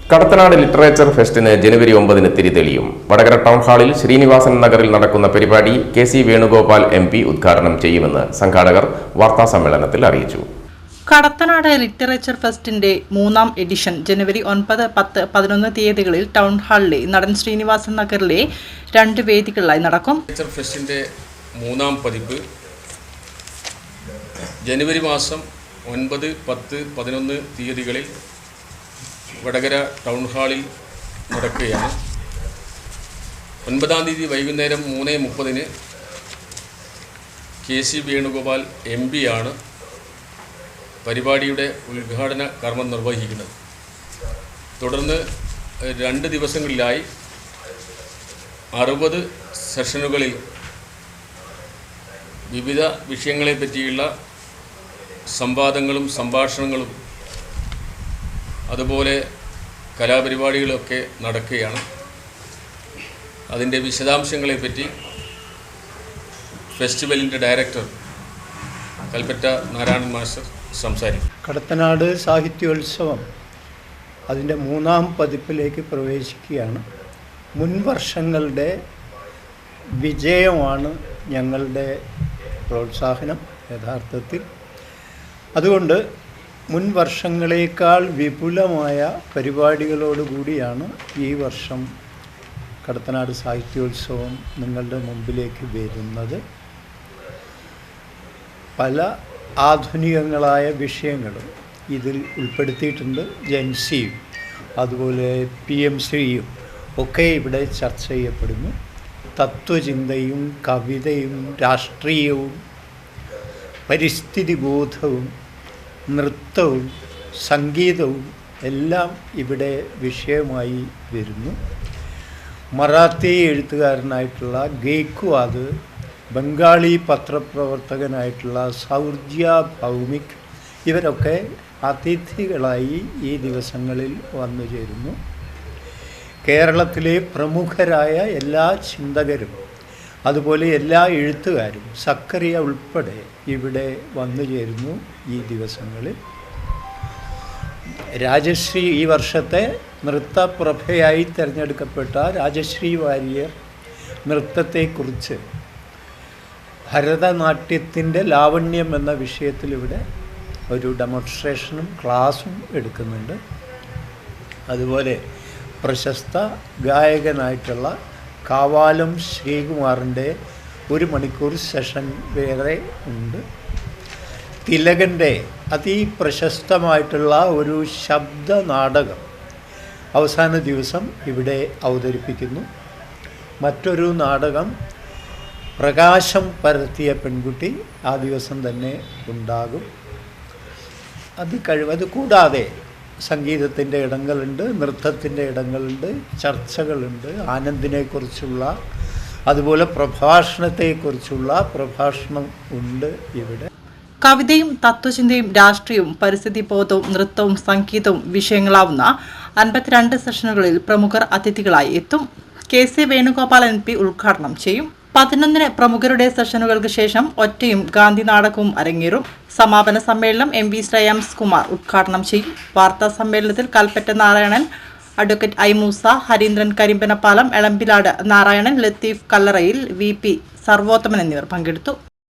Kadathanad literature ഫെസ്റ്റിന് ജനുവരി 9 തിരിതെളിയും. Vadakara town ഹാളിൽ ശ്രീനിവാസൻ നഗറിൽ നടക്കുന്ന പരിപാടി KC വേണുഗോപാൽ MP ഉദ്ഘാടനം ചെയ്യുമെന്ന് സംഘാടകർ വാർത്താസമ്മേളനത്തിൽ അറിയിച്ചു. കടത്തനാട് ലിറ്ററേച്ചർ ഫെസ്റ്റിന്റെ 3ാം എഡിഷൻ ജനുവരി 9, 10, 11 തീയതികളിൽ ടൗൺ ഹാളിലെ നടൻ ശ്രീനിവാസൻ നഗറിലെ 2 വേദികളിലായി നടക്കും. ലിറ്ററേച്ചർ ഫെസ്റ്റിന്റെ 3ാം പതിപ്പ് ജനുവരി മാസം 9, 10, 11 തീയതികളിൽ വടകര ടൗൺ ഹാളിൽ നടക്കുകയാണ്. 9ാം തീയതി വൈകുന്നേരം 3:30 KC വേണുഗോപാൽ MP ആണ് പരിപാടിയുടെ ഉദ്ഘാടന കർമ്മം നിർവഹിക്കുന്നത്. തുടർന്ന് 2 ദിവസങ്ങളിലായി 60 സെഷനുകളിൽ വിവിധ വിഷയങ്ങളെ പറ്റിയുള്ള സംവാദങ്ങളും സംഭാഷണങ്ങളും അതുപോലെ കലാപരിപാടികളൊക്കെ നടക്കുകയാണ്. അതിൻ്റെ വിശദാംശങ്ങളെപ്പറ്റി ഫെസ്റ്റിവലിൻ്റെ ഡയറക്ടർ കൽപ്പറ്റ നാരായണൻ മാസ്റ്റർ സംസാരിക്കും. കടത്തനാട് സാഹിത്യോത്സവം അതിൻ്റെ 3ാം പതിപ്പിലേക്ക് പ്രവേശിക്കുകയാണ്. മുൻ വർഷങ്ങളുടെ വിജയമാണ് ഞങ്ങളുടെ പ്രോത്സാഹനം യഥാർത്ഥത്തിൽ. അതുകൊണ്ട് മുൻ വർഷങ്ങളേക്കാൾ വിപുലമായ പരിപാടികളോടുകൂടിയാണ് ഈ വർഷം കടത്തനാട് സാഹിത്യോത്സവം നിങ്ങളുടെ മുമ്പിലേക്ക് വരുന്നത്. പല ആധുനികങ്ങളായ വിഷയങ്ങളും ഇതിൽ ഉൾപ്പെടുത്തിയിട്ടുണ്ട്. ജൻസിയും അതുപോലെ PMCയും ഒക്കെ ഇവിടെ ചർച്ച ചെയ്യപ്പെടുന്നു. തത്വചിന്തയും കവിതയും രാഷ്ട്രീയവും പരിസ്ഥിതി ബോധവും നൃത്തവും സംഗീതവും എല്ലാം ഇവിടെ വിഷയമായി വരുന്നു. മറാത്തി എഴുത്തുകാരനായിട്ടുള്ള ഗേക്വാദ്, ബംഗാളി പത്രപ്രവർത്തകനായിട്ടുള്ള സൗർജ്യ ഭൗമിക് ഇവരൊക്കെ അതിഥികളായി ഈ ദിവസങ്ങളിൽ വന്നു ചേരുന്നു. കേരളത്തിലെ പ്രമുഖരായ എല്ലാ ചിന്തകരും അതുപോലെ എല്ലാ എഴുത്തുകാരും സക്കറിയ ഉൾപ്പെടെ ഇവിടെ വന്നു ചേരുന്നു ഈ ദിവസങ്ങളിൽ. രാജശ്രീ ഈ വർഷത്തെ നൃത്തപ്രഭയായി തിരഞ്ഞെടുക്കപ്പെട്ട രാജശ്രീ വാര്യർ നൃത്തത്തെക്കുറിച്ച് ഭരതനാട്യത്തിൻ്റെ ലാവണ്യം എന്ന വിഷയത്തിൽ ഇവിടെ ഒരു ഡെമോൺസ്ട്രേഷനും ക്ലാസും എടുക്കുന്നുണ്ട്. അതുപോലെ പ്രശസ്ത ഗായകനായിട്ടുള്ള കാവാലം ശ്രീകുമാറിൻ്റെ 1 മണിക്കൂർ സെഷൻ വേറെ ഉണ്ട്. തിലകൻ്റെ അതിപ്രശസ്തമായിട്ടുള്ള ഒരു ശബ്ദ നാടകം അവസാന ദിവസം ഇവിടെ അവതരിപ്പിക്കുന്നു. മറ്റൊരു നാടകം പ്രകാശം പരത്തിയ പെൺകുട്ടി ആ ദിവസം തന്നെ ഉണ്ടാകും. അത് കൂടാതെ സംഗീതത്തിൻ്റെ ഇടങ്ങളുണ്ട്, നൃത്തത്തിൻ്റെ ഇടങ്ങളുണ്ട്, ചർച്ചകളുണ്ട്, ആനന്ദിനെക്കുറിച്ചുള്ള അതുപോലെ പ്രഭാഷണത്തെക്കുറിച്ചുള്ള പ്രഭാഷണം ഉണ്ട് ഇവിടെ. കവിതയും തത്വചിന്തയും രാഷ്ട്രീയവും പരിസ്ഥിതി ബോധവും നൃത്തവും സംഗീതവും വിഷയങ്ങളാവുന്ന 52 സെഷനുകളിൽ പ്രമുഖർ അതിഥികളായി എത്തും. KC വേണുഗോപാൽ MP ഉദ്ഘാടനം ചെയ്യും. 11 പ്രമുഖരുടെ സെഷനുകൾക്ക് ശേഷം ഒറ്റയും ഗാന്ധി നാടകവും അരങ്ങേറും. സമാപന സമ്മേളനം MV ശ്രേയാംസ് കുമാർ ഉദ്ഘാടനം ചെയ്യും. വാർത്താ സമ്മേളനത്തിൽ കൽപ്പറ്റ നാരായണൻ, അഡ്വക്കേറ്റ് I മൂസ, ഹരീന്ദ്രൻ കരിമ്പനപ്പാലം, എളമ്പിലാട് നാരായണൻ, ലത്തീഫ് കല്ലറയിൽ, VP സർവോത്തമൻ എന്നിവർ പങ്കെടുത്തു.